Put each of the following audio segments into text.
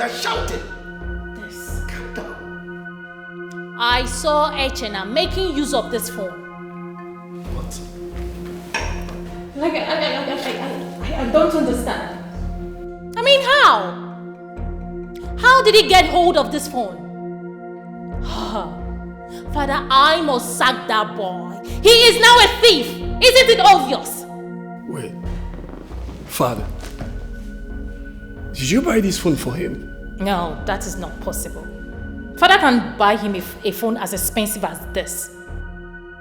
You are shouting. This. Calm down. I saw Echena making use of this phone. What? Like, I don't understand. I mean, how? How did he get hold of this phone? Father, I must sack that boy. He is now a thief. Isn't it obvious? Wait. Father, did you buy this phone for him? No, that is not possible. Father can buy him a phone as expensive as this.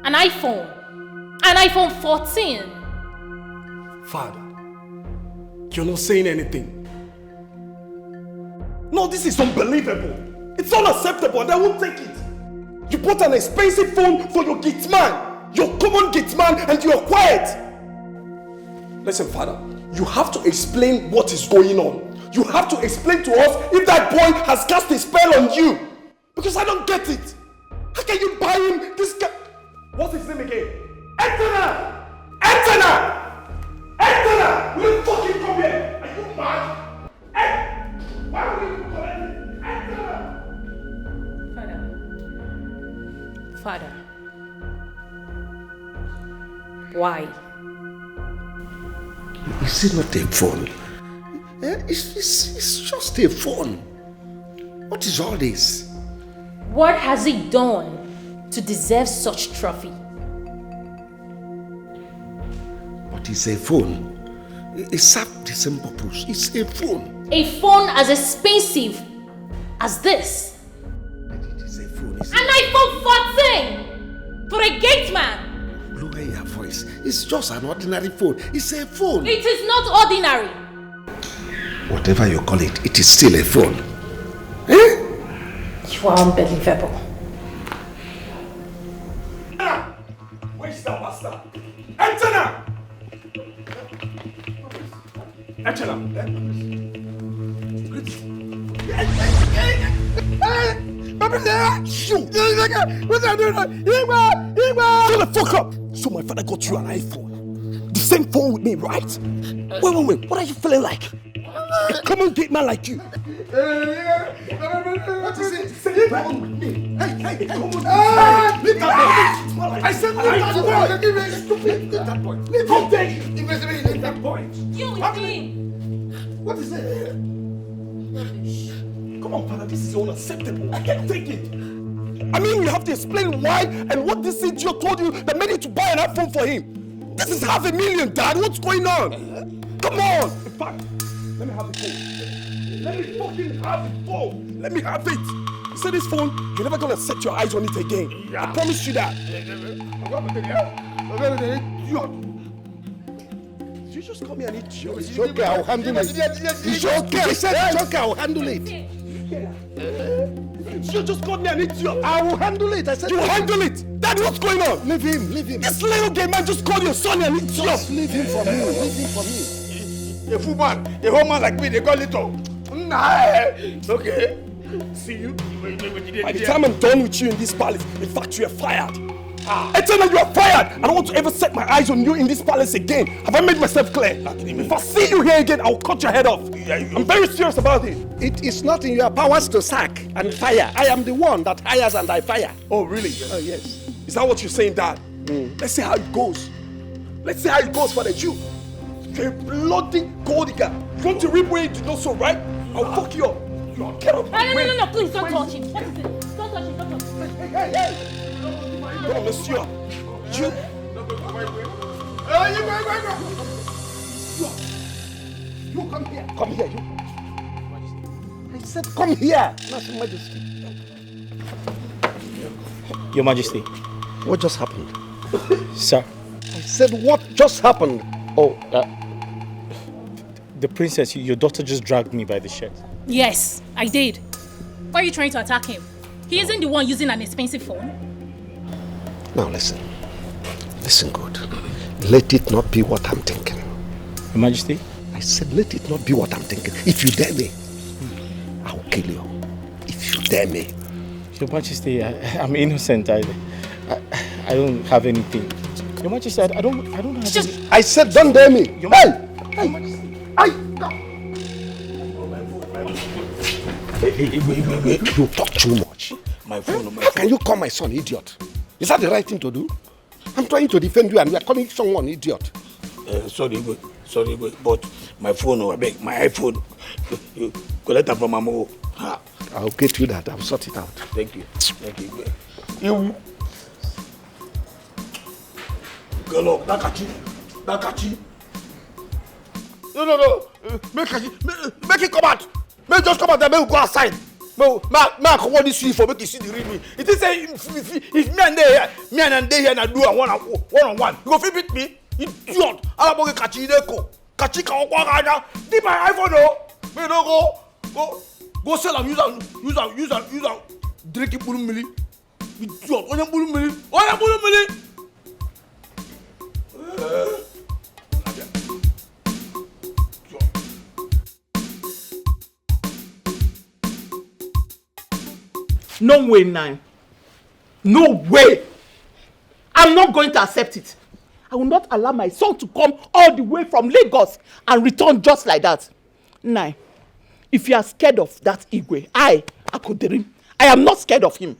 An iPhone. An iPhone 14. Father, you're not saying anything. No, this is unbelievable. It's unacceptable and I won't take it. You bought an expensive phone for your gate man, your common gate man, and you're quiet. Listen, Father, you have to explain what is going on. You have to explain to us if that boy has cast a spell on you. Because I don't get it. How can you buy him this guy? What's his name again? Echena! Echena! Echena! Will you fucking come here? Are you mad? Why would you collect it? Echena! Father. Why? Is it not a phone? It's just a phone. What is all this? What has he done to deserve such trophy? What is a phone? It serves the same purpose. It's a phone. A phone as expensive as this? It is a phone. An iPhone 14 for a gate man. Lower your voice. It's just an ordinary phone. It's a phone. It is not ordinary. Whatever you call it, it is still a phone. Eh? You are unbelievable. Where's the master? Antenna! Shut the fuck up! So my father got you an iPhone. The same phone with me, right? Wait. What are you feeling like? Come on, gate man like you. What is it? Say phone with me. Hey, come on. Leave that boy. I said leave that boy. Leave that boy. Leave that boy. You with him. What is it? Come on, father, this is unacceptable. I can't take it. I mean, you have to explain why and what this idiot told you that made you to buy an iPhone for him. This is $500,000, Dad. What's going on? Come on. In fact, let me have the phone. Let me fucking have the phone. Let me have it. You see this phone? You're never gonna set your eyes on it again. Yeah. I promise you that. You just call me an idiot. It's okay, I'll handle it. It's okay, I said it's okay, I'll handle it. You just called me an idiot. I will handle it. I said you will handle it. Dad, what's going on? Leave him. This little gay man just called your son an idiot. Just leave him for me. Leave him for me. A fool man, a whole man like me, they call it all. Nah, okay. See you. By the time I'm done with you in this palace, in fact, you are fired. I tell you, you are fired. I don't want to ever set my eyes on you in this palace again. Have I made myself clear? If I see you here again, I'll cut your head off. I'm very serious about it. It is not in your powers to sack and fire. I am the one that hires and I fire. Oh, really? Oh, yes. Is that what you're saying, Dad? Let's see how it goes. Let's see how it goes for the Jew. You're a bloody gold digger. You want to reap where you did not sow, right? I'll fuck you up. Get up. No, please don't touch him. What is it? Don't touch him, don't touch him. Hey. No, monsieur. You. You come here. Come here, you. I said come here. Not Your Majesty. Your Majesty. What just happened? Sir. I said what just happened? Oh, the princess, your daughter just dragged me by the shirt. Yes, I did. Why are you trying to attack him? He isn't the one using an expensive phone. Now listen. Listen good. Let it not be what I'm thinking. Your Majesty? I said let it not be what I'm thinking. If you dare me, I'll kill you. If you dare me. Your Majesty, I'm innocent. I don't have anything. Your Majesty, I don't have just any... I said don't dare me. Your Hey! Majesty. Hey! You talk too much. My phone. How can you call my son idiot? Is that the right thing to do? I'm trying to defend you and you are calling someone idiot. Sorry, but my phone, I beg, my iPhone, you collect it from my mom. I'll get you that. I'll sort it out. Thank you. You. Girl, Nakachi. No. Make it come out. Make just come out and make go outside. No, I want this for make you see the real me. It is say if me and they here and do a one-on-one, you go fit beat me. Idiot. I don't catch you there. Catch you can walk out. Did my iPhone no? Me no go sell and use and drink it bulumili. Idiot. Oya bulumili. No way, Nine. No way. I'm not going to accept it. I will not allow my son to come all the way from Lagos and return just like that. Nine, if you are scared of that Igwe, Akoderim, I am not scared of him.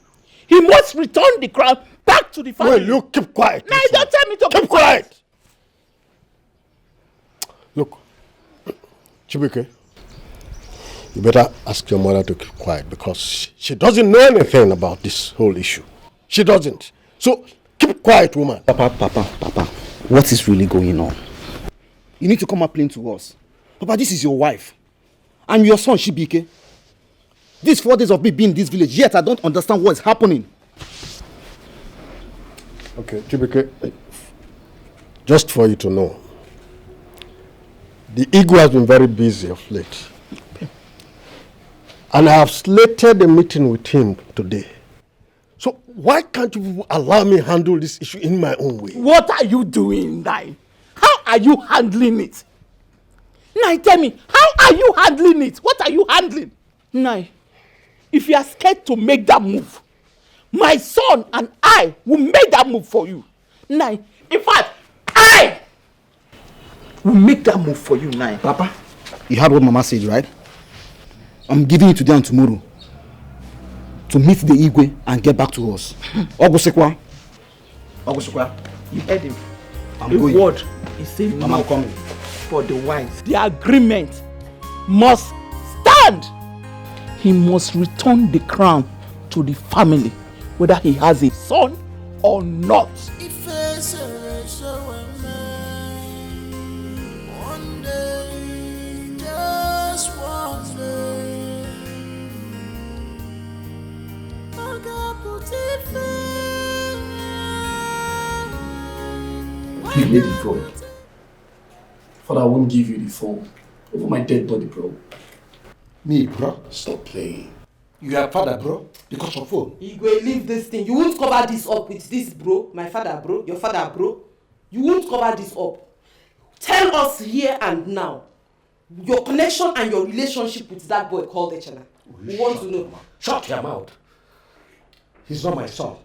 He must return the crown back to the family. Well, you keep quiet. Nine, don't tell me to keep quiet. Look, Chibuike, you better ask your mother to keep quiet because she doesn't know anything about this whole issue. She doesn't. So, keep quiet, woman. Papa, what is really going on? You need to come and plain to us. Papa, this is your wife. And your son, Shibike. These 4 days of me being in this village, yet I don't understand what is happening. Okay, Chibike, just for you to know, the Igwe has been very busy of late. And I have slated a meeting with him today. So why can't you allow me handle this issue in my own way? What are you doing, Nai? How are you handling it? Nai, tell me, how are you handling it? What are you handling? Nai, if you are scared to make that move, my son and I will make that move for you. Nai, in fact, I will make that move for you, Nai. Papa, you heard what Mama said, right? I'm giving you today and tomorrow to meet the Igwe and get back to us. Ogusekwa, you heard him. I'm going. Word is saying Mama, I'm coming. For the wise. The agreement must stand. He must return the crown to the family, whether he has a son or not. Give me the phone. Father, I won't give you the phone over my dead body, bro. Me, bro? Stop playing. You are father, bro, because of phone. Igwe, leave this thing. You won't cover this up with this, bro. My father, bro. Your father, bro. You won't cover this up. Tell us here and now your connection and your relationship with that boy called Echena. We want to know. Shut your mouth. He's not my son.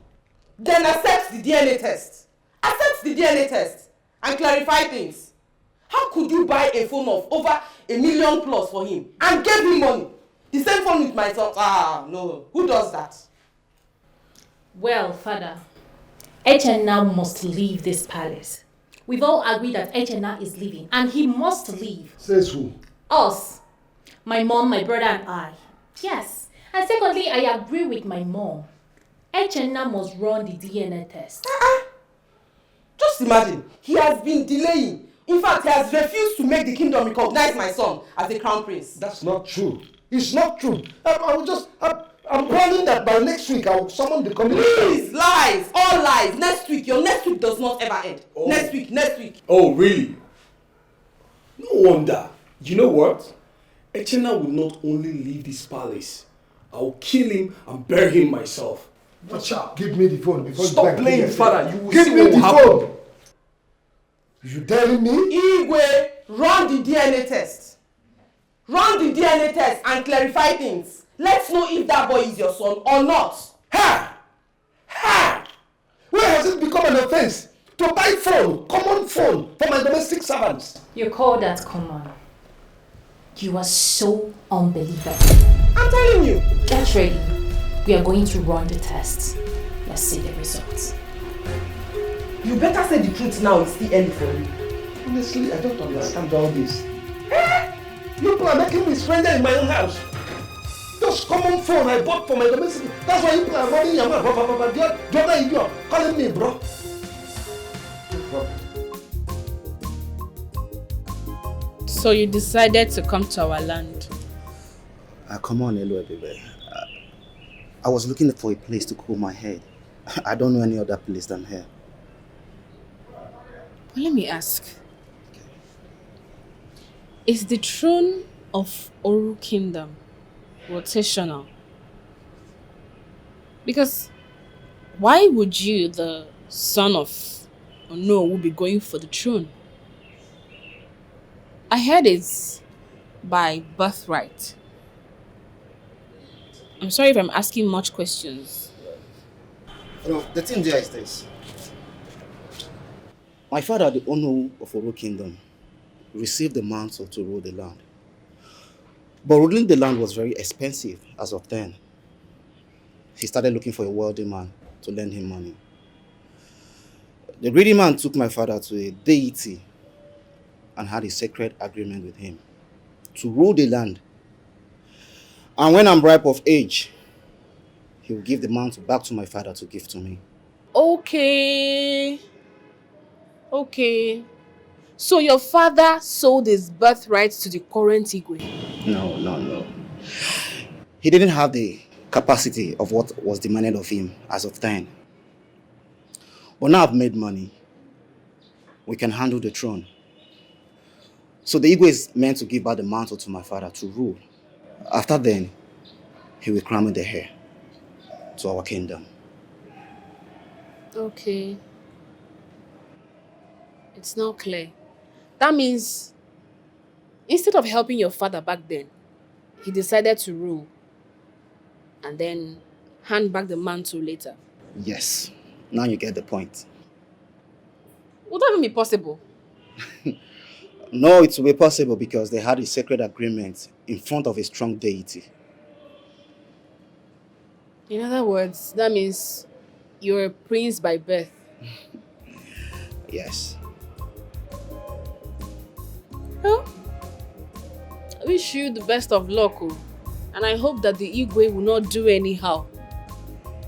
Then accept the DNA test. Accept the DNA test and clarify things. How could you buy a phone of over $1 million plus for him and give him money? The same phone with my son. No. Who does that? Well, Father, Echena must leave this palace. We've all agreed that Echena is leaving and he must leave. Says who? Us. My mom, my brother and I. Yes. And secondly, I agree with my mom. Echena must run the DNA test. Just imagine, he has been delaying. In fact, he has refused to make the kingdom recognize my son as the crown prince. That's not true. It's not true. I'm planning that by next week I will summon the committee. Please, lies, all lies. Next week, your next week does not ever end. Oh. Next week. Oh, really? No wonder. You know what? Echena will not only leave this palace. I will kill him and bury him myself. Watch out. Give me the phone before Stop you playing, Father. You will give see me what will the happen. phone. You telling me? Igwe, run the DNA test. Run the DNA test and clarify things. Let's know if that boy is your son or not. Ha! Where has it become an offense to buy phone, common phone, for my domestic servants? You call that common. You are so unbelievable. I'm telling you. Get ready. We are going to run the test. Let's see the results. You better say the truth now, it's still early for you. Honestly, I don't understand all this. You people are making me stranger in my own house. Just common phone I bought for my domestic. That's why you people are running your mouth. The other idiot calling me, bro. So you decided to come to our land? Come on, hello, baby. I was looking for a place to cool my head. I don't know any other place than here. But let me ask. Is the throne of Oru Kingdom rotational? Because why would you, the son of Ono, will be going for the throne? I heard it's by birthright. I'm sorry if I'm asking much questions. The thing there is this. My father, the Ono of Oru Kingdom, received the mantle to rule the land. But ruling the land was very expensive as of then. He started looking for a wealthy man to lend him money. The greedy man took my father to a deity and had a sacred agreement with him to rule the land. And when I'm ripe of age, he will give the mantle back to my father to give to me. Okay. So your father sold his birthright to the current Igwe? No. He didn't have the capacity of what was demanded of him as of then. But now I've made money. We can handle the throne. So the Igwe is meant to give back the mantle to my father to rule. After then, he will crown me the heir to our kingdom. Okay. It's now clear. That means instead of helping your father back then, he decided to rule and then hand back the mantle later. Yes. Now you get the point. Would that even be possible? No, it will be possible because they had a sacred agreement in front of a strong deity. In other words, that means you're a prince by birth. Yes. Well, I wish you the best of luck, and I hope that the Igwe will not do anyhow.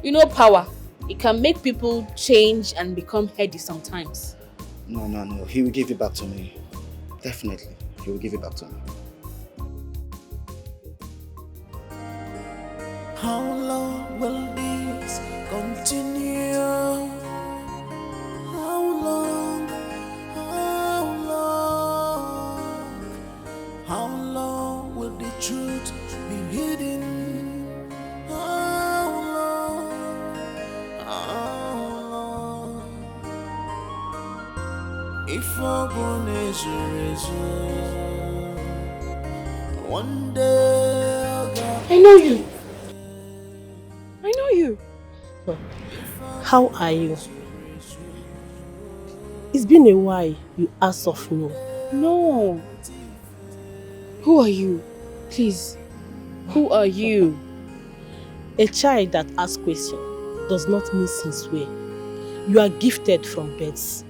You know power, it can make people change and become heady sometimes. No. He will give it back to me. Definitely. He will give it back to me. How long will this continue? How long? How long will the truth be hidden? How long? If our born is one day I know you. How are you? It's been a while you asked of me. No. Who are you? Please. Who are you? A child that asks questions does not mean sincere. You are gifted from birth.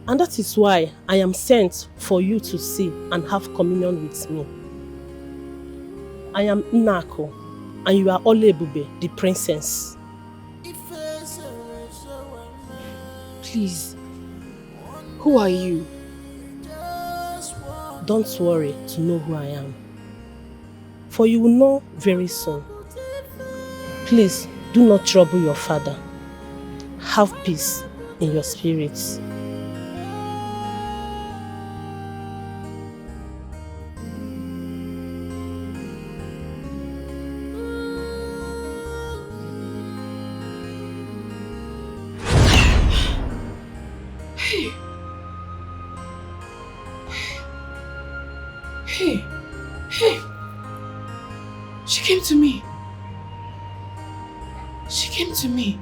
And that is why I am sent for you to see and have communion with me. I am Inako, and you are Olebube, the princess. Please, who are you? Don't worry to know who I am, for you will know very soon. Please do not trouble your father. Have peace in your spirits. Hey, she came to me.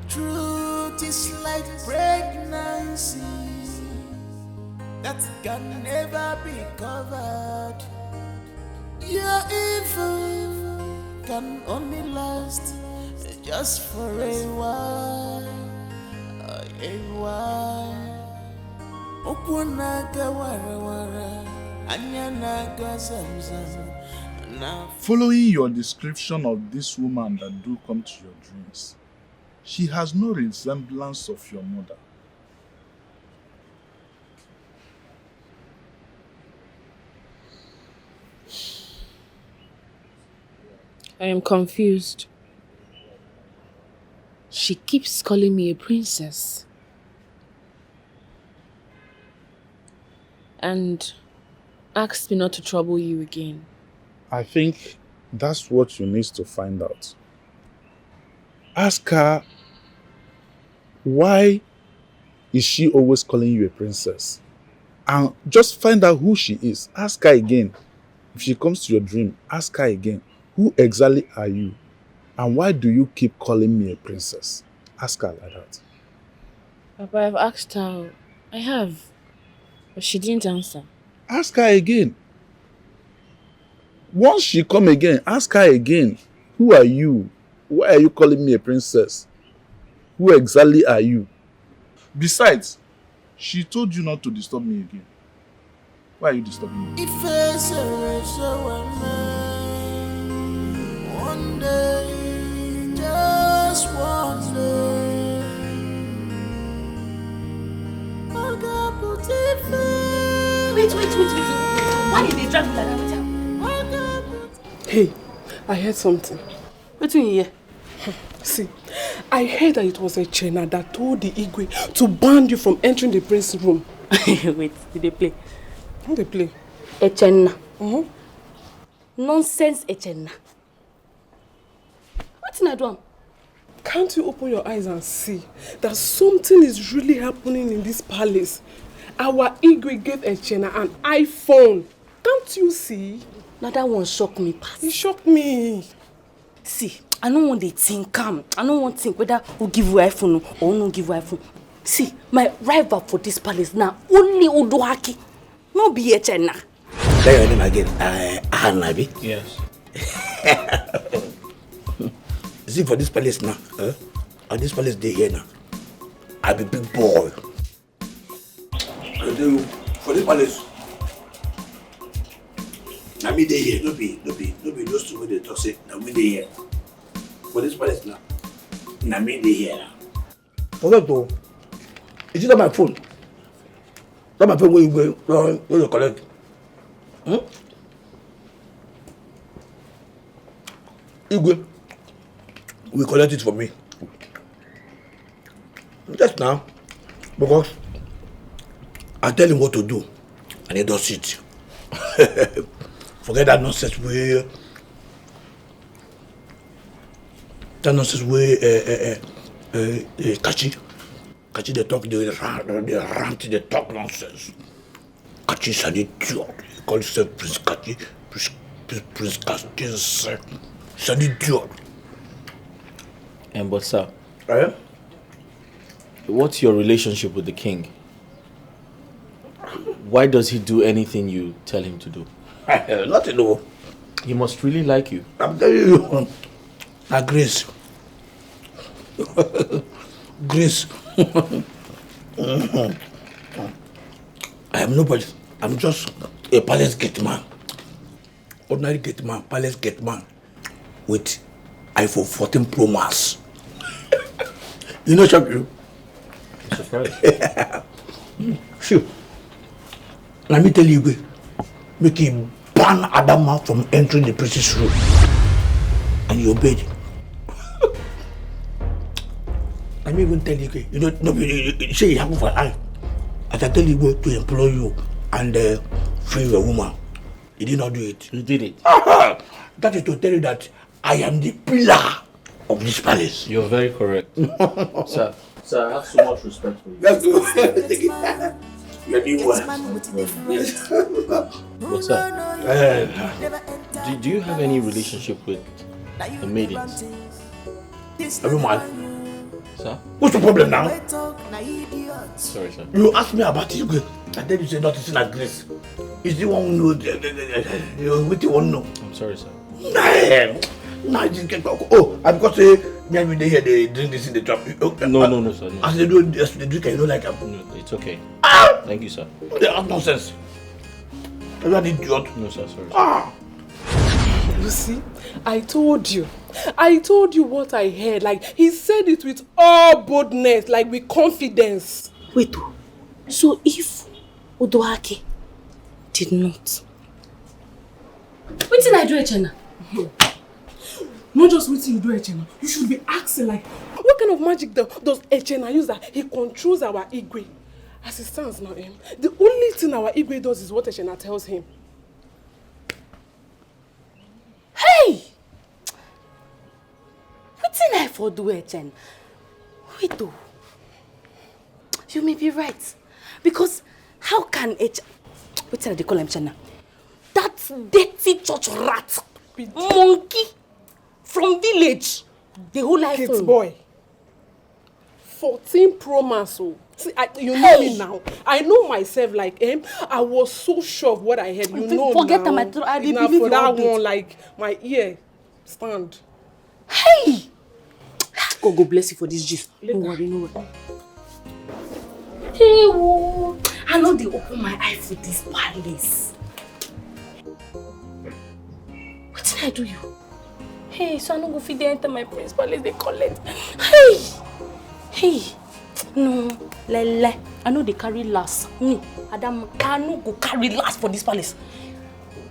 Truth is like pregnancy that can never be covered. Your evil can only last just for a while. A while. Okunaga wara wara, anyanaga zamzam. Now. Following your description of this woman that do come to your dreams, she has no resemblance of your mother. I am confused. She keeps calling me a princess. And asked me not to trouble you again. I think that's what you need to find out. Ask her, why is she always calling you a princess? And just find out who she is. Ask her again. If she comes to your dream, ask her again, who exactly are you? And why do you keep calling me a princess? Ask her like that. Papa, I've asked her. I have. But she didn't answer. Ask her again. Once she come again, ask her again, who are you? Why are you calling me a princess? Who exactly are you? Besides, she told you not to disturb me again. Why are you disturbing me? One day, just one day, Wait. Why did they drag me like that? Hey, I heard something. What do you hear? See, I heard that it was a Chena that told the Igwe to ban you from entering the prince's room. Wait, did they play? How they play? Echena. Nonsense, Echena. What's in that one? Can't you open your eyes and see that something is really happening in this palace? Our Igwe gave Echena an iPhone. Can't you see? Now that one shocked me. It shocked me. See, I don't want to think calm. I don't want to think whether we'll give you iPhone or no give you iPhone. See, my rival for this palace now, only Udohaki. No be Echena. Say your name again. Ahanabi? Yes. See, for this palace now, and this palace day here now, I be big boy. I tell you, for this palace, now me day here, no be those two they talk say, now me day here. For this palace now, now me day here now. Forget though, is it on my phone? Not my phone where you collect. Igwe, we collect it for me. Just now, because I tell him what to do, and he does it. Forget that nonsense way. That nonsense way. Kachi they talk, they rant, they talk nonsense. Kachi is an idiot. He calls himself Prince Kachi, Prince Kachi. He's an idiot. But sir, what's your relationship with the king? Why does he do anything you tell him to do? Nothing, no. He must really like you. I'm telling you. Now, Grace. Grace. I am nobody. I'm just a palace gate man. Ordinary gate man, palace gate man with iPhone 14 Pro Max. You know, shock you? I'm surprised. Sure. Let me tell you, make him ban Adama from entering the princess room. And he obeyed. Let me even tell you, you know, no, you say you have for life. As I tell you to employ you and free your woman, you did not do it. You did it. That is to tell you that I am the pillar of this palace. You're very correct. Sir, I have so much respect for you. Let's go. Take it. You're doing well. What's up? Do you have any relationship with the maidens? Everyone. Sir? What's the problem now? Sorry, sir. You asked me about Igwe, and then you say nothing like Grace. is the one who knows what you want to know. I'm sorry, sir. Nah, just get back. Oh, I've got to say, me and you they here they drink this in the trap. No, sir. No. As they do this, they drink, you know, like no, it's okay. Thank you, sir. They have nonsense. You're an idiot. No, sir. Sorry. You see, I told you what I heard. Like, he said it with all boldness, like with confidence. Wait, so if Udohake did not, what did I do, Echena? Not just what you do, Echena. You should be asking, like, what kind of magic does Echena use that he controls our Igwe? As it stands now, the only thing our Igwe does is what Echena tells him. Hey! What did I for do, Echena? Wait, though. You may be right. Because how can what did they call him, Chena? That dirty church rat, monkey from village, the whole life. Kids boy. 14 Pro Max. See, you know me now. I know myself like him. I was so sure of what I heard. You know forget now. I didn't believe for you that one, like my ear stand. Hey! God go bless you for this gist. No worry. Hey, whoa. I know they open my eye for this palace. What did I do you? Hey, so I don't go feed they enter my prince palace, they collect. Hey. No, lele. I know they carry last. Me, Adam, I no go carry last for this palace.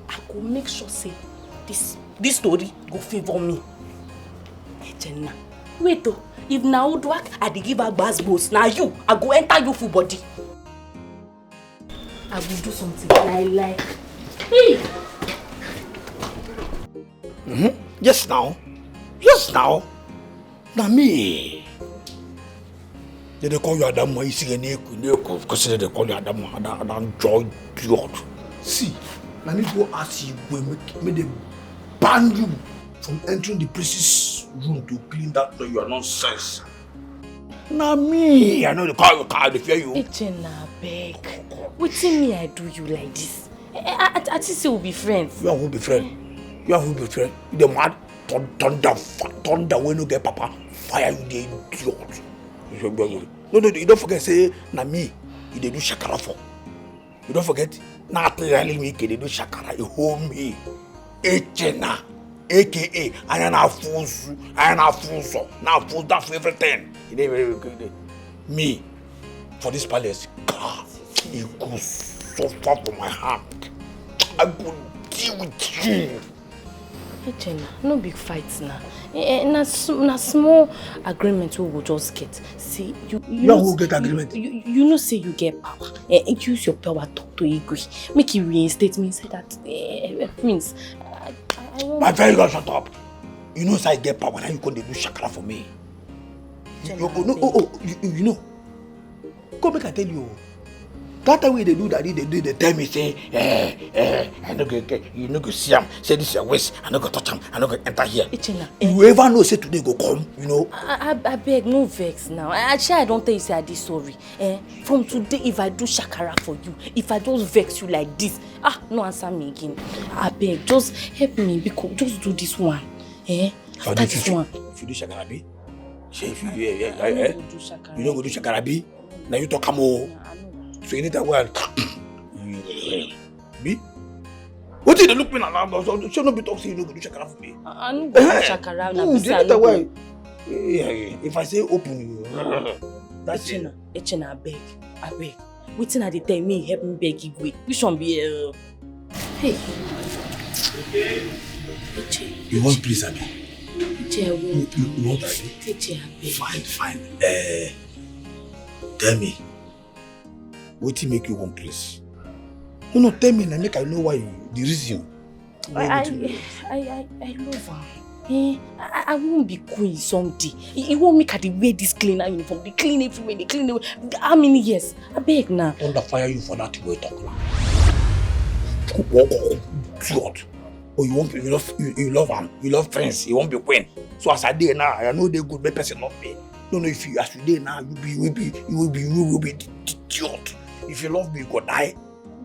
I go make sure say this story go favor me. Hey, Jenna. Wait though, if now Udwak I dey give her bass now you, I go enter you full body. I will do something like hey. Yes now. Now me. They call you Adam, you see any because they call you Adam Joy George. See, let me go ask you when they ban you from entering the priest's room to clean that your nonsense. Now me, I know the car, they fear you. Echena, beg. What's in me I do you like this? I just say we'll be friends. You won't be friends. The mad thunder when you get papa fire you the idiot. No, you don't forget say na me you dey do shakara for. You don't forget not really me they do shakara you hold me. Echena, aka I am a fool so now fool that for everything. You dey very good. Me for this palace, God, it goes so far from my hand. I go deal with you. Echena, no big fights now. Na small agreement we will just get. See, you will get agreement. You know, say you get power. Use your power talk to Igwe. Make you reinstate me inside that prince. My very God, shut up. You know, say I get power, now you can do shakara for me. You know. Go make I tell you. That way they do that, they tell me say, I no go you no go see him, say this is your waist, I no go touch him, I no go enter here. Echena, you ever know say today go come, you know? I beg, no vex now. Actually, I don't tell you say I did sorry. From today, if I do shakara for you, if I just vex you like this, no answer me again. I beg, just help me because just do this one. After this one. If you do shakara be, if you you don't go do shakara be, now you talk more. So you need that word. Me? What did they look me now? So no be talking, you no go do shakara for me. I no go do shakara now. You need that word. If I say open you, that's it. Echena, I beg. Waiting at the time me help me beg Igwe. Which one be hey. You want please, Abi? You want Abi? Fine. Tell me. What will make you want please? No, tell me and make I know why the reason. I love her. I won't be queen someday. It won't make her the wear this cleaner uniform. They clean everywhere, they clean everywhere. How many years? I beg now. Under fire you for that way talk now. God. Oh, you love him, you love friends, you won't be queen. So as I did now, I know they good, but person not me. No, if you as you did now, you will be idiot. If you love me, you go die.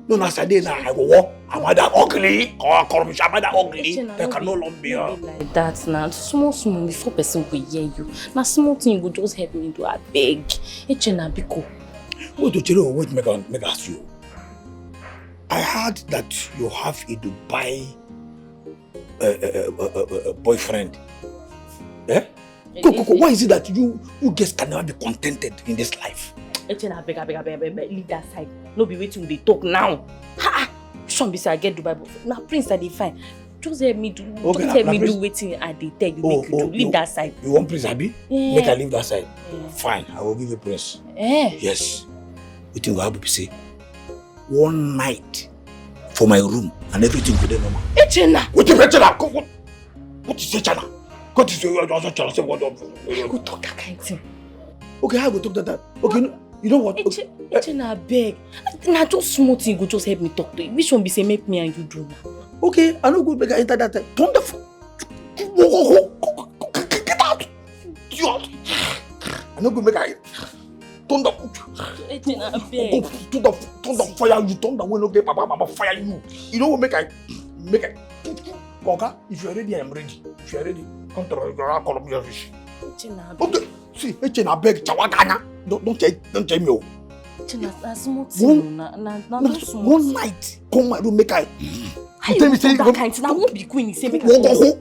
No, na Saturday na I go walk. I'm that ugly. Or corruption, I'm that ugly. They can no longer be like that now. Small before person will hear you. Now small thing you go just help me do a beg. Echena biko. Wait to tell you what make ask you. I heard that you have a Dubai boyfriend. Eh? Why is it that you guys can never be contented in this life? Echena beg, leave that side. No be waiting they talk now. Ha! Shouldn't be say I get Dubai boyfriend. Now Prince I dey fine. Just help me do. Okay, just help me do waiting I dey tell you make you do. Leave that side. You want Prince Abi? Yeah. Make I leave that side. Yeah. Fine, I will give you Prince. Yes. What you go have to say? One night for my room and everything go there normal. Echena. What is Echena? What is Echena? What is your Echena? Say what? Go talk that kind of thing. Okay, how go talk that? Okay, you know what? Echena beg. Now just small thing go just help me talk to you. Which one be say make me and you do now? Okay, I no go make I enter that time. Turn the get out. I no go make I turn the Echena beg. Turn the fire you. Turn the window. Get Papa fire you. You know what make I. Okay, if you are ready, I am ready. If you are ready, come to the call me office. Okay, see, Echena beg chawagana. Don't tell me. Echena small thing. One night, come my room make I. You tell me say that kind thing. I won't be queen. Say make I go.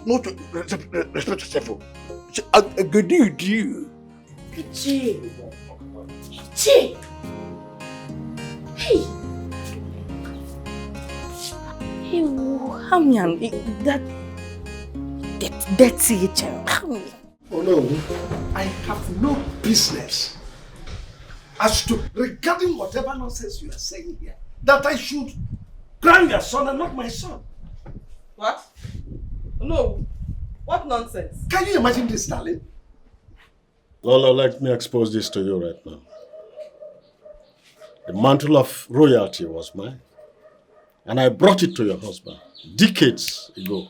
No, respect yourself. A good deal. Che. Hey. Hey, how me that dirty Echena. Oh no, I have no business as to regarding whatever nonsense you are saying here, that I should grant your son and not my son. What? No. What nonsense? Can you imagine this, darling? Lola, let me expose this to you right now. The mantle of royalty was mine, and I brought it to your husband decades ago.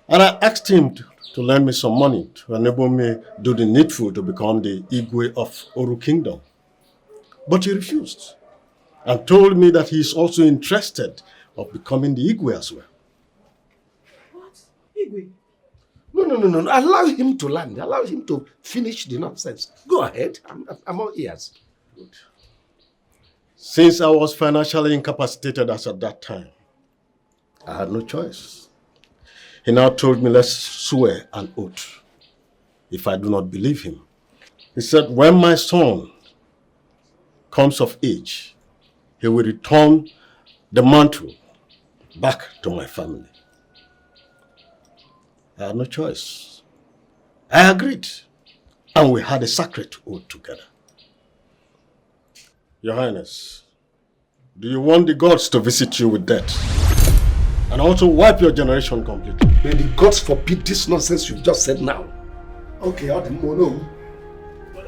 And I asked him to lend me some money to enable me do the needful to become the Igwe of Oru Kingdom. But he refused and told me that he is also interested of becoming the Igwe as well. What? Igwe? No. Allow him to land. Allow him to finish the nonsense. Go ahead. I'm all ears. Good. Since I was financially incapacitated as at that time, I had no choice. He now told me, let's swear an oath if I do not believe him. He said, when my son comes of age, he will return the mantle back to my family. I had no choice. I agreed, and we had a sacred oath together. Your Highness, do you want the gods to visit you with death and also wipe your generation completely? May the gods forbid this nonsense you just said now. Okay, no.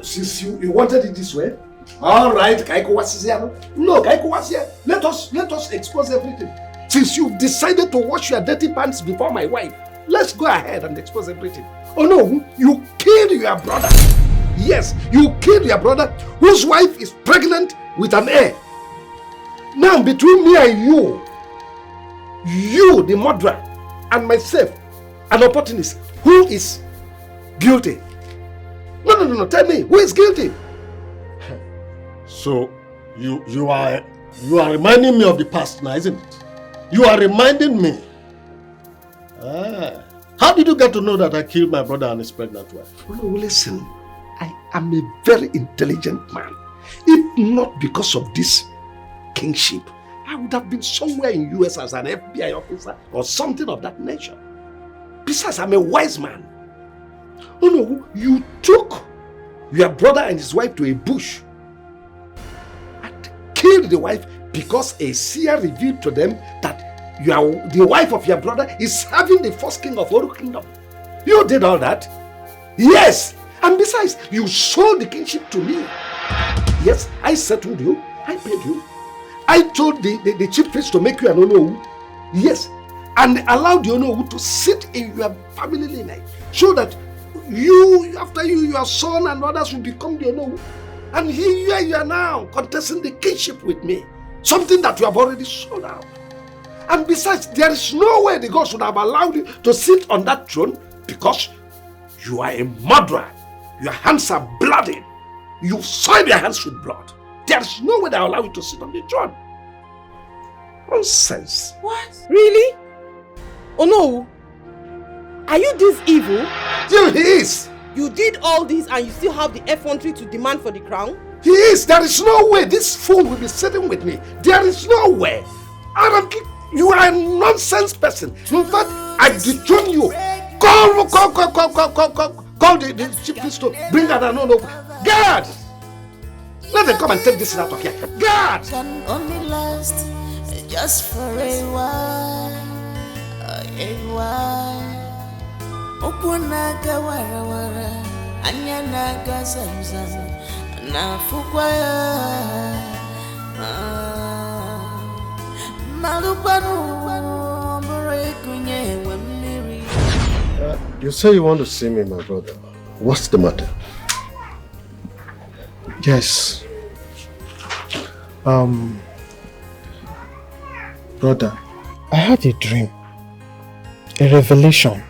Since you wanted it this way, all right, Kaiko was here. No, Kaiko was here. Let us expose everything. Since you've decided to wash your dirty pants before my wife, let's go ahead and expose everything. Oh no, you killed your brother. Yes, you killed your brother whose wife is pregnant with an heir. Now between me and you, the murderer, and myself, an opportunist, who is guilty? No, tell me, who is guilty? So, you are reminding me of the past now, isn't it? You are reminding me. How did you get to know that I killed my brother and his pregnant wife? No, listen, I am a very intelligent man. If not because of this kingship, I would have been somewhere in US as an FBI officer or something of that nature. Besides, I'm a wise man. No, you took your brother and his wife to a bush and killed the wife because a seer revealed to them that the wife of your brother is having the first king of Oru Kingdom. You did all that? Yes! And besides, you sold the kingship to me. Yes, I settled you. I paid you. I told the chief priest to make you an Onowu. Yes. And allowed the Onowu to sit in your family lineage so that After you, your son and others will become the Onowu. And here you are now, contesting the kingship with me. Something that you have already sold out. And besides, there is no way the gods would have allowed you to sit on that throne because you are a murderer. Your hands are bloody. You soiled your hands with blood. There is no way they will allow you to sit on the throne. Nonsense. What? Really? Oh no. Are you this evil? Still he is. You did all this and you still have the effrontery to demand for the crown? He is. There is no way this fool will be sitting with me. There is no way. You are a nonsense person. In fact, I dethrone you. Call the chief priest to bring that no. Guard! Let them come and take this out of here. Guard! Can only last just for a while. Okunaga wara wara, anyanaga zamzam, na fukwaya. Malubanu mrekunye wemiri. You say you want to see me, my brother. What's the matter? Yes. Brother, I had a dream. A revelation.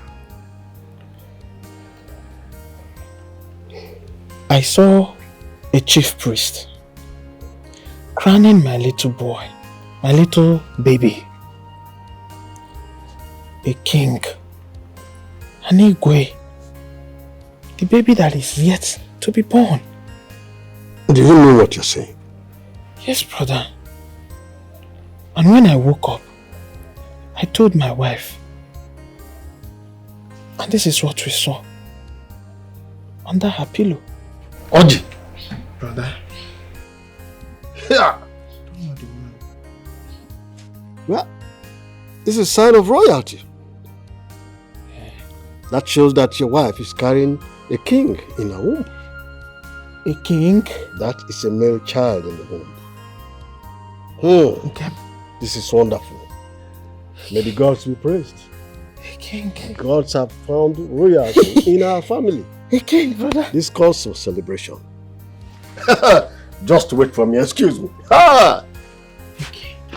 I saw a chief priest crowning my little boy, my little baby, a king, an Igwe, the baby that is yet to be born. Do you know what you're saying? Yes, brother. And when I woke up, I told my wife, and this is what we saw under her pillow. Oji! Brother. Yeah. Well, this is a sign of royalty. That shows that your wife is carrying a king in her womb. A king? That is a male child in the womb. Okay. This is wonderful. May the gods be praised. A king. The gods have found royalty in our family. A king, brother. This calls for celebration. Just wait for me, excuse me. Ah!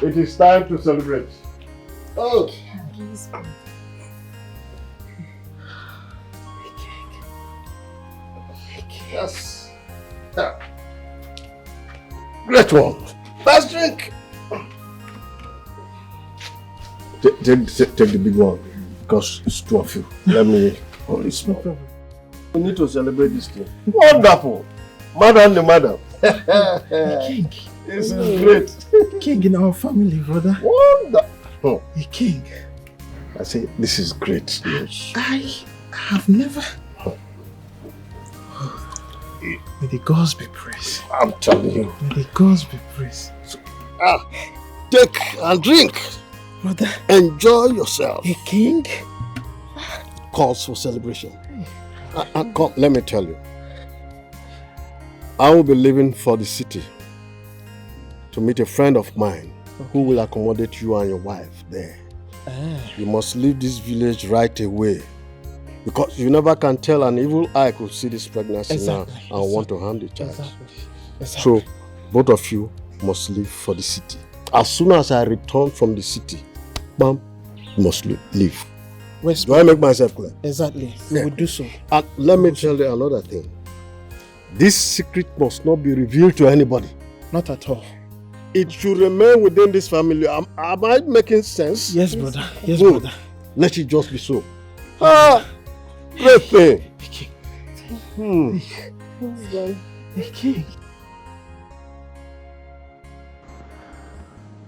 It is time to celebrate. Oh! Yes. Yeah. Great one. Let's drink. Take the big one because it's two of you. Let me. Oh, it's no problem. We need to celebrate this thing. Wonderful. Madam the madam. King. This is great. King in our family, brother. Wonderful. A king. I say, this is great. I have never. May the gods be praised. I'm telling you. May the gods be praised. Take and drink. Brother. Enjoy yourself. A king? Calls for celebration. Come, let me tell you. I will be leaving for the city to meet a friend of mine who will accommodate you and your wife there. You must leave this village right away because you never can tell an evil eye could see this pregnancy now and want to harm the child. So, both of you must leave for the city. As soon as I return from the city, bam, you must leave. Do I make myself clear? Exactly. We will do so. And let me tell you another thing. This secret must not be revealed to anybody. Not at all. It should remain within this family. Am I making sense? Yes, brother. Yes, brother. Let it just be so. Great thing. The king.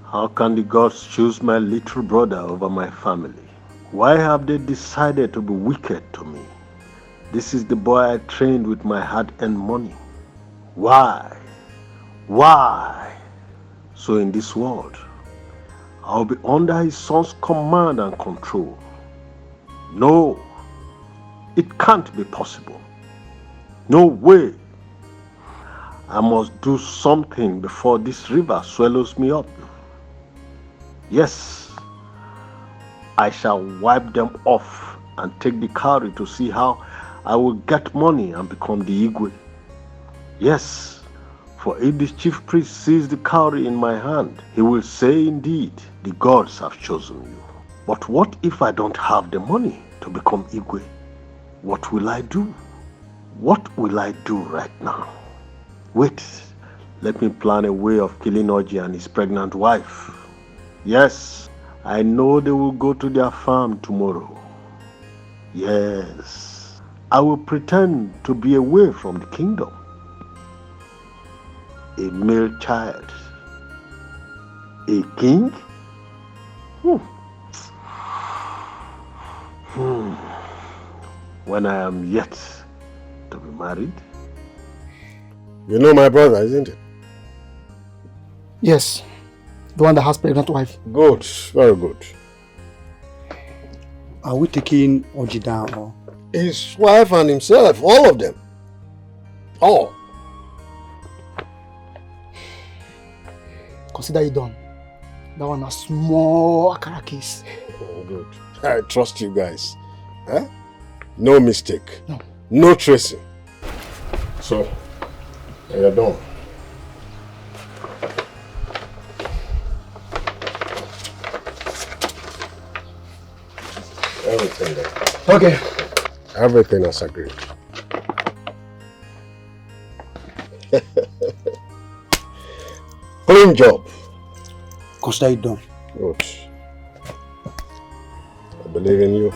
How can the gods choose my little brother over my family? Why have they decided to be wicked to me? This is the boy I trained with my hard-earned money. Why? Why? So in this world, I'll be under his son's command and control. No, it can't be possible. No way. I must do something before this river swallows me up. Yes, I shall wipe them off and take the cowrie to see how I will get money and become the Igwe. Yes, for if the chief priest sees the cowrie in my hand, he will say indeed, the gods have chosen you. But what if I don't have the money to become Igwe? What will I do? What will I do right now? Wait, let me plan a way of killing Oji and his pregnant wife. Yes, I know they will go to their farm tomorrow. Yes, I will pretend to be away from the kingdom. A male child. A king? When I am yet to be married? You know my brother, isn't it? Yes, the one that has pregnant wife. Good, very good. Are we taking Oji down or? His wife and himself, all of them. All. Consider it done. That one a small akara case. Oh, good. I trust you guys. Eh? No mistake. No. No tracing. So, you're done. Everything there. Okay. Everything as agreed. Clean job. Consider it done. Good. I believe in you.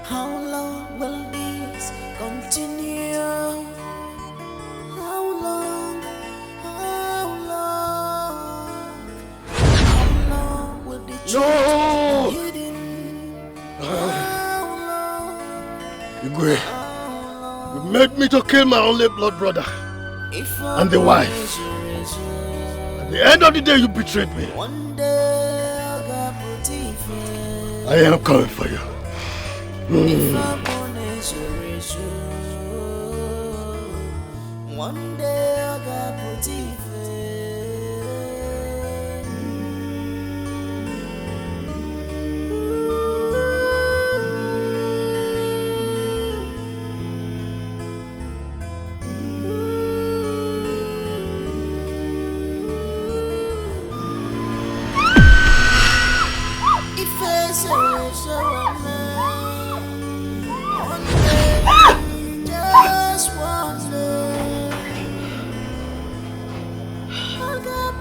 How long will this continue? How long? How long? How long will the truth be hidden? Igwe, you made me to kill my only blood brother and the wife. At the end of the day, you betrayed me. I am coming for you. One day I got put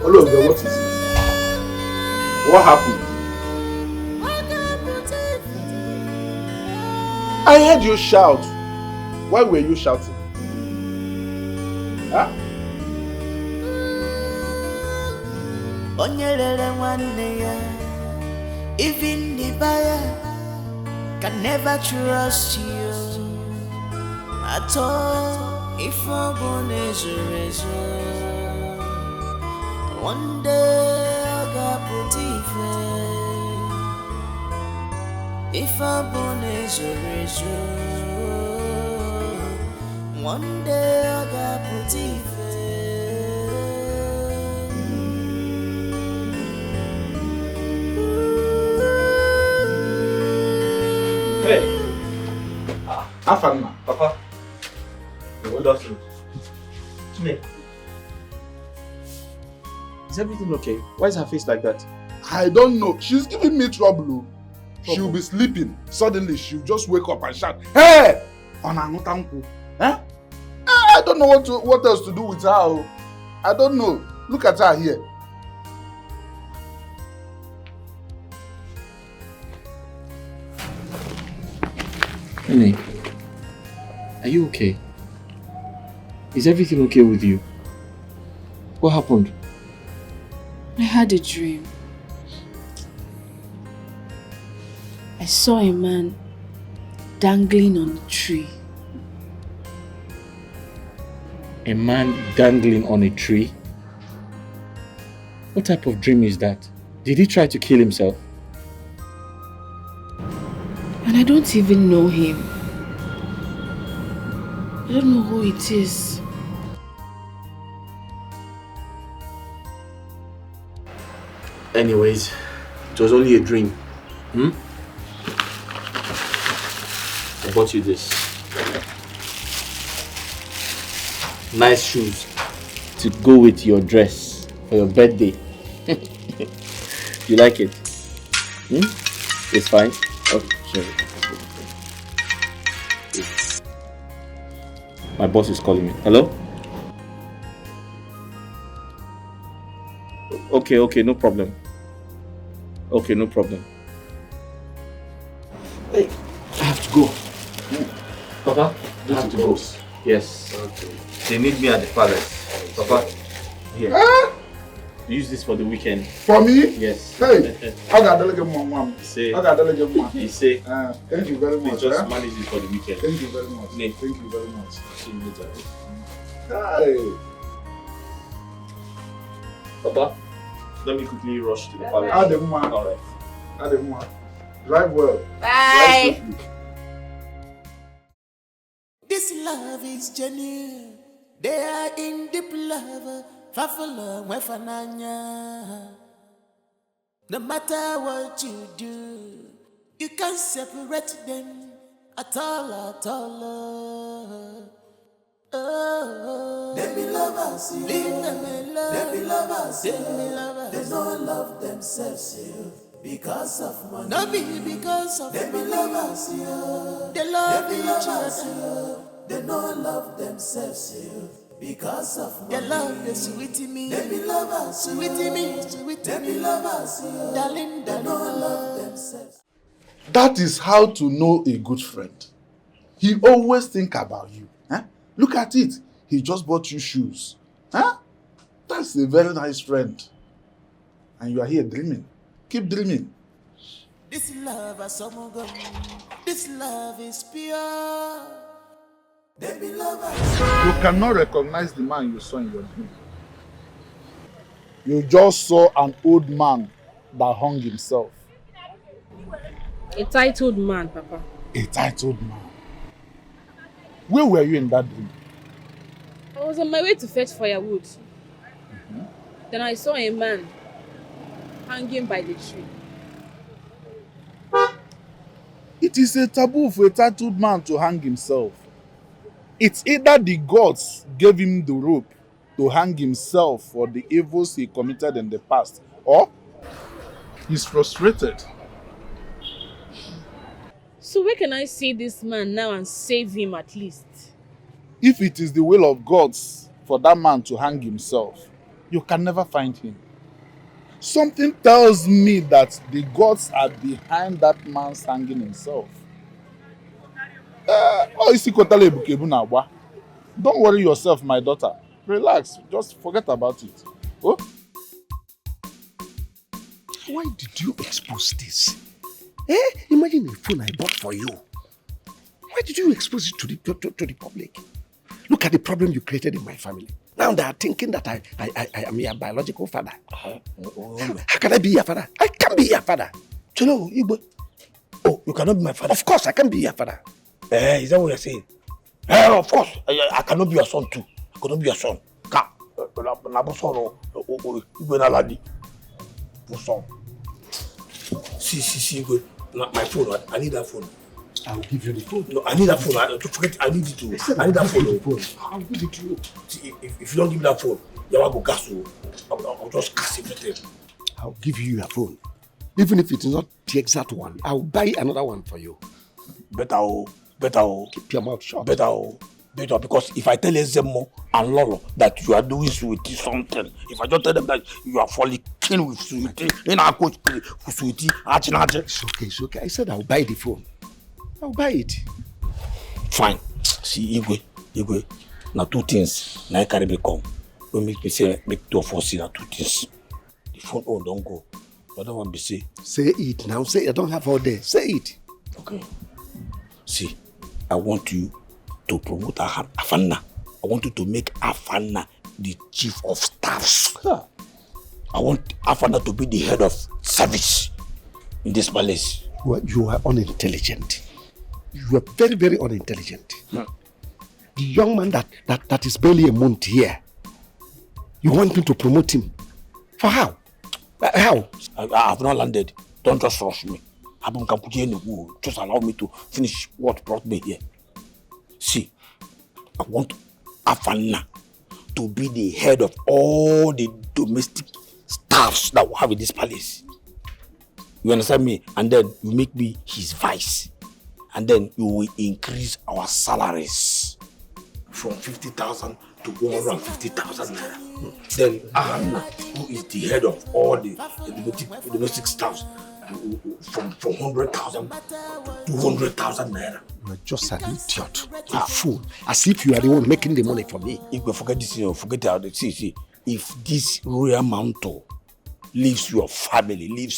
Olonga, what is it? What happened? I heard you shout. Why were you shouting? Huh? Even the buyer can never trust you at all. If I'm born as a razor, one day I got put if I'm born as a razor, one day I got put Hey, Afama, Papa. Good afternoon. Maid. Is everything okay? Why is her face like that? I don't know. She's giving me trouble. She'll be sleeping. Suddenly, she'll just wake up and shout, "Hey! Onanotanku." Eh? I don't know what else to do with her. I don't know. Look at her here. Honey, are you okay? Is everything okay with you? What happened? I had a dream. I saw a man dangling on a tree. A man dangling on a tree? What type of dream is that? Did he try to kill himself? And I don't even know him. I don't know who it is. Anyways, it was only a dream. I bought you this. Nice shoes to go with your dress for your birthday. You like it? It's fine. Okay, sure. My boss is calling me. Hello? Okay, no problem. Okay, no problem. Hey, I have to go. Papa, I have to go. Yes. Okay. They need me at the palace. Papa, here. Use this for the weekend. For me? Yes. Hey, I got delegate mom. Say. I got delegate mom. You say. Thank you very much. Just manage it for the weekend. Thank you very much. Nee. Thank you very much. See you later. Hey. Papa, let me quickly rush to the palace. Ademma. All right. Ademma. Drive well. Bye. Drive safely. This love is genuine. They are in deep love. Fafala wefananya. No matter what you do, you can't separate them at all. Oh, they be lovers, you. Leave them alone. They be lovers, they be lovers. They don't love themselves, you. Because of money. No be because of they money. They be lovers, you. They love each other. They don't love themselves, you. Because of money. They love the sweetie me. They be lovers, sweetie me, sweetie. They be lovers, you. Darling, they don't love themselves. That is how to know a good friend. He always think about you. Huh? Look at it. He just bought you shoes. Huh? That's a very nice friend. And you are here dreaming. Keep dreaming. This love is this love is pure. They be lovers. You cannot recognize the man you saw in your dream. You just saw an old man that hung himself. A titled man, Papa. A titled man. Where were you in that dream? I was on my way to fetch firewood. Then I saw a man hanging by the tree. It is a taboo for a titled man to hang himself. It's either the gods gave him the rope to hang himself for the evils he committed in the past, or he's frustrated. So where can I see this man now and save him at least? If it is the will of gods for that man to hang himself, you can never find him. Something tells me that the gods are behind that man's hanging himself. Don't worry yourself, my daughter. Relax, just forget about it. Oh? Why did you expose this? Imagine a phone I bought for you. Why did you expose it to the public? Look at the problem you created in my family. Now they are thinking that I am your biological father. How can I be your father? I can't be your father. Oh, you cannot be my father? Of course, I can be your father. Is that what you're saying? Of course, I cannot be your son too. I cannot be your son. See, my phone. I need that phone. I'll give you the phone. No, I need that phone. I need it too. I need that phone. I'll give it to you. See, if you don't give me that phone, you will go gas. I'll just cast everything. I'll give you your phone. Even if it is not the exact one, I'll buy another one for you. Better. Keep your mouth shut. Better, because if I tell Ezemo and Lolo that you are doing sweetie something, if I just tell them that you are fornicating with sweetie, then I'll go with sweetie. It's okay. I said I'll buy the phone. I'll buy it. Fine. See, Igwe, now two things. Now I carry me come. Don't make me say, make two of us see now two things. The phone, don't go. The other one be say. Say it now. Say I don't have all day. Say it. Okay. See, I want you to promote Afana. I want you to make Afana the chief of staffs. Huh. I want Afana to be the head of service in this palace. You are unintelligent. You are very, very unintelligent. The young man that is barely a month here, you want me to promote him? For how? How? I have not landed. Don't just rush me. Just allow me to finish what brought me here. I want Afana to be the head of all the domestic staffs that we have in this palace. You understand me? And then you make me his vice. And then you will increase our salaries from 50,000 to 150,000 naira. Then Ahana, who is the head of all the domestic staffs, from 100,000 to 200,000 naira. You are just an idiot, a fool. As if you are the one making the money for me. If you forget this, forget how they see. If this royal mantle leaves your family, leave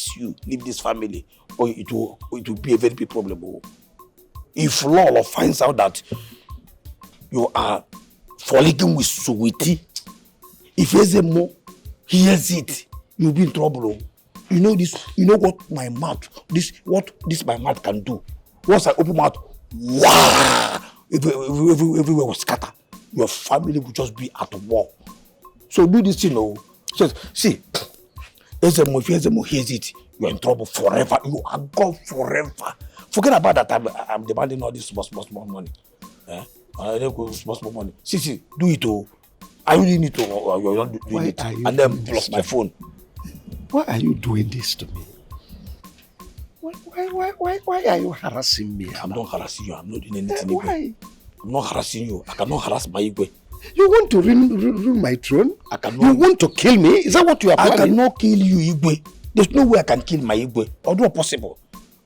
this family, or it will be a very big problem. If Lolo finds out that you are fornicating with Suwiti, if Ezemo hears it, you'll be in trouble. You know this. You know what my mouth can do. Once I open mouth, wow! Everywhere will scatter. Your family will just be at war. So do this, Just see. If Ezemo hears it, you're in trouble forever. You are gone forever. Forget about that. I'm demanding all this small money. I don't go small money. See, do it. I really need to. You're not doing it. And then block my phone. Why are you doing this to me? Why are you harassing me? I'm not harassing you. I'm not doing anything. Why? I'm not harassing you. I cannot harass my Igwe. You want to ruin my throne? I cannot. You want to kill me? Is that what you are planning? I cannot kill you, Igwe. There's no way I can kill my Igwe. Although possible.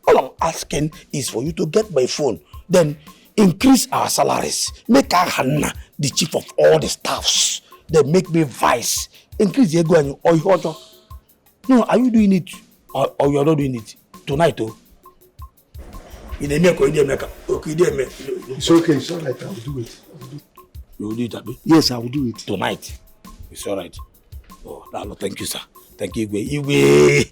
All I'm asking is for you to get my phone. Then increase our salaries. Make Ahana the chief of all the staffs. Then make me vice. Increase the ego and you. No, are you doing it or you're not doing it? Tonight, It's okay, it's alright, I will do it. You will do it, Abi? Yes, I will do it. Tonight? It's alright. Oh, thank you, sir. Thank you, Igwe.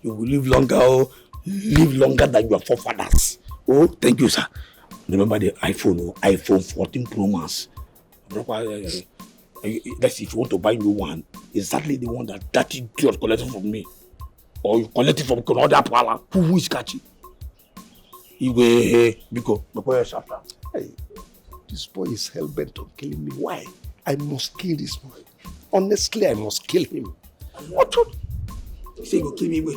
You will live longer, live longer than your forefathers. Oh, thank you, sir. Remember the iPhone 14 Pro Max. Let's see, if you want to buy new one, exactly the one that idiot collected from me. Or you collect it from Konoda Pala. Who is catching? Igwe, Biko, Hey, this boy is hell-bent on killing me. Why? I must kill this boy. Honestly, I must kill him. What? You say you kill me, Igwe?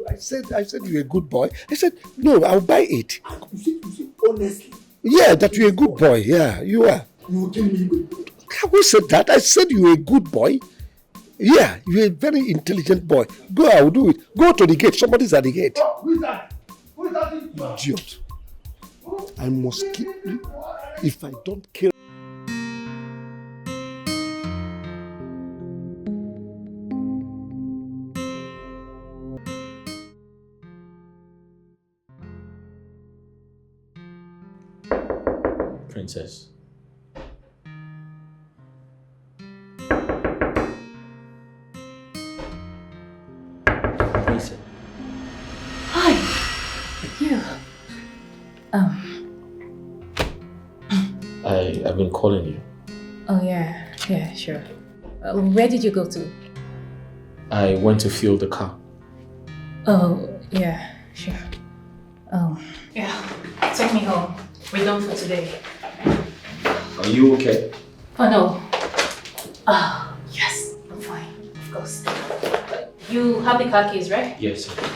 I said you're a good boy. I said, no, I'll buy it. You say honestly? Yeah, that you're a good boy. Yeah, you are. You will kill me, Igwe? Who said that? I said you're a good boy. Yeah, you're a very intelligent boy. Go, I will do it. Go to the gate. Somebody's at the gate. Oh, who is that? Who is that? Idiot. I must kill you. If I don't kill Princess. Hi. You. I've been calling you. Oh yeah, sure. Where did you go to? I went to fuel the car. Oh, yeah, sure. Oh. Yeah, take me home. We're done for today. Are you okay? Oh no. Oh, yes, I'm fine, of course. You have the car keys, right? Yes, sir.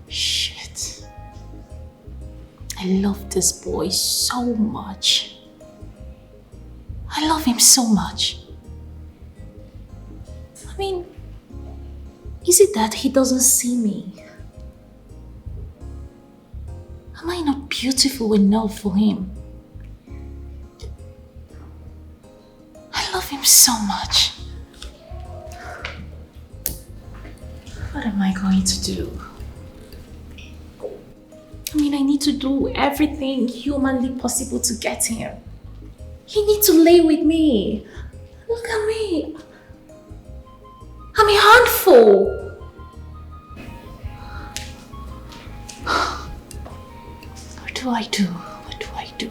Shit. I love this boy so much. I love him so much. I mean, is it that he doesn't see me? Am I not beautiful enough for him? I love him so much. What am I going to do? I mean, I need to do everything humanly possible to get him. He needs to lay with me. Look at me. I'm a handful. do I do? What do I do?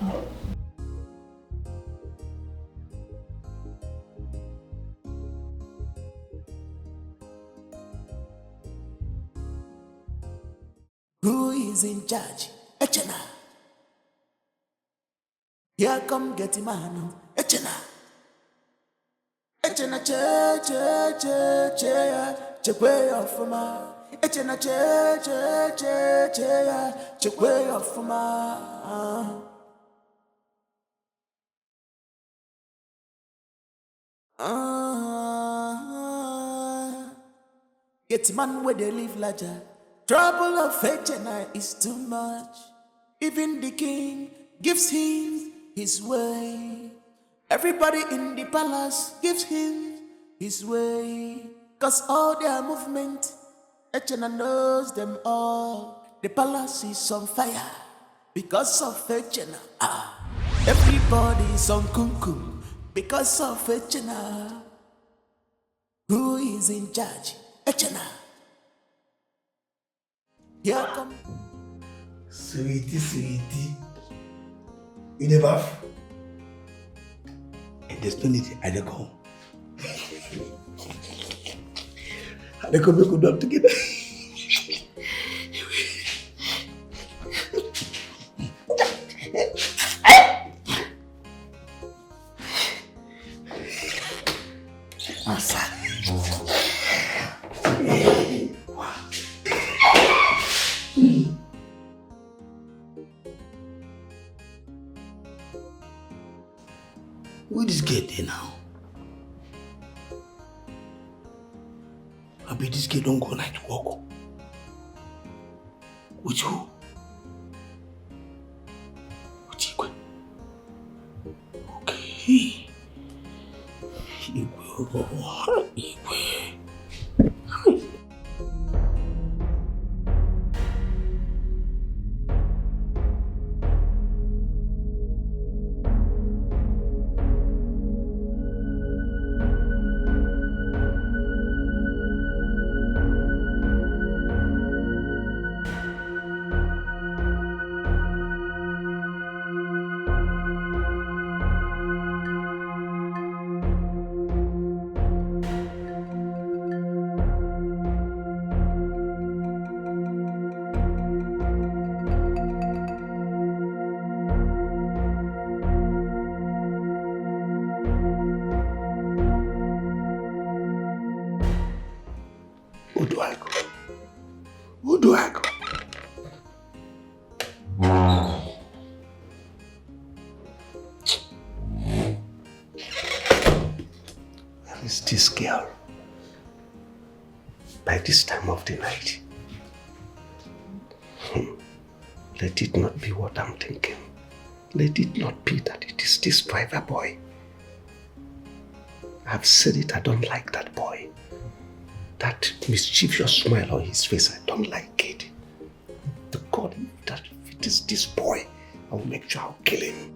Who is in charge? Echena. Here come Getty Man. Echena. Echena che way off ma. Echena che way off ma. Getty Man where they live larger. Trouble of Echena is too much. Even the king gives him his way. Everybody in the palace gives him his way. Cause all their movement, Echena knows them all. The palace is on fire because of Echena. Everybody's on kumkum because of Echena. Who is in charge? Echena. Here come. Sweetie. You never bath? And there's no need, I don't come. I don't come, we could up together. Who this gate there now? I bet this gate don't go night walk. With who? With Igwe. Okay. Igwe. Who do I go? Where is this girl? By this time of the night. Let it not be what I'm thinking. Let it not be that it is this private boy. I've said it, I don't like that boy. That mischievous smile on his face, I don't like it. To God, that if it is this boy, I will make sure I'll kill him.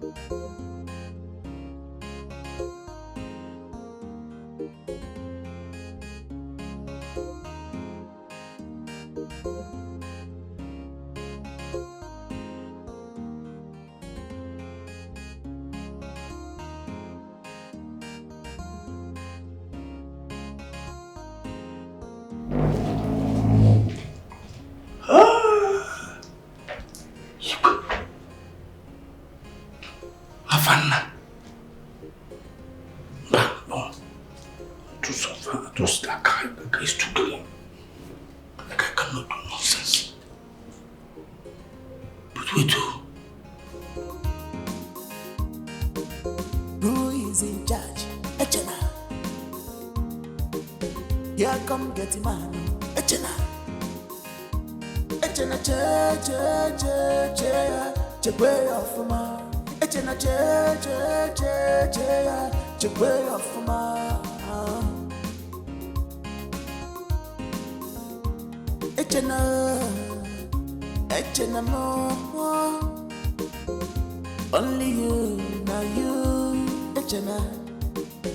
Only you, now you,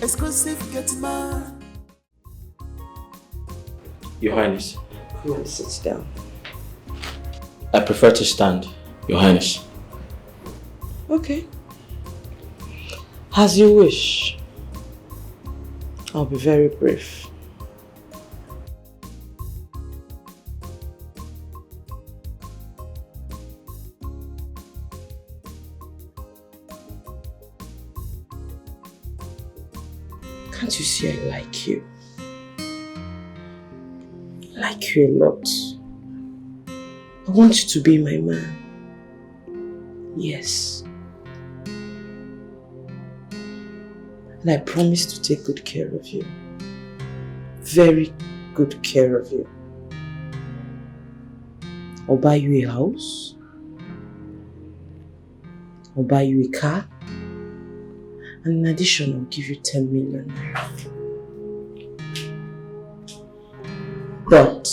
exclusive Getman. Your Highness. Come and sit down. I prefer to stand, Your Highness. Okay. As you wish. I'll be very brief. Can't you see I like you? I like you a lot. I want you to be my man. Yes. And I promise to take good care of you. Very good care of you. I'll buy you a house. I'll buy you a car. And in addition, I'll give you 10 million naira. But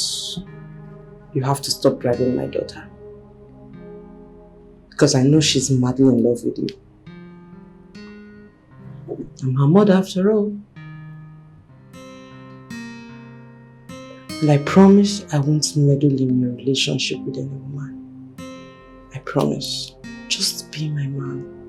you have to stop driving my daughter. Because I know she's madly in love with you. I'm her mother after all. And I promise I won't meddle in your relationship with any woman. I promise. Just be my man.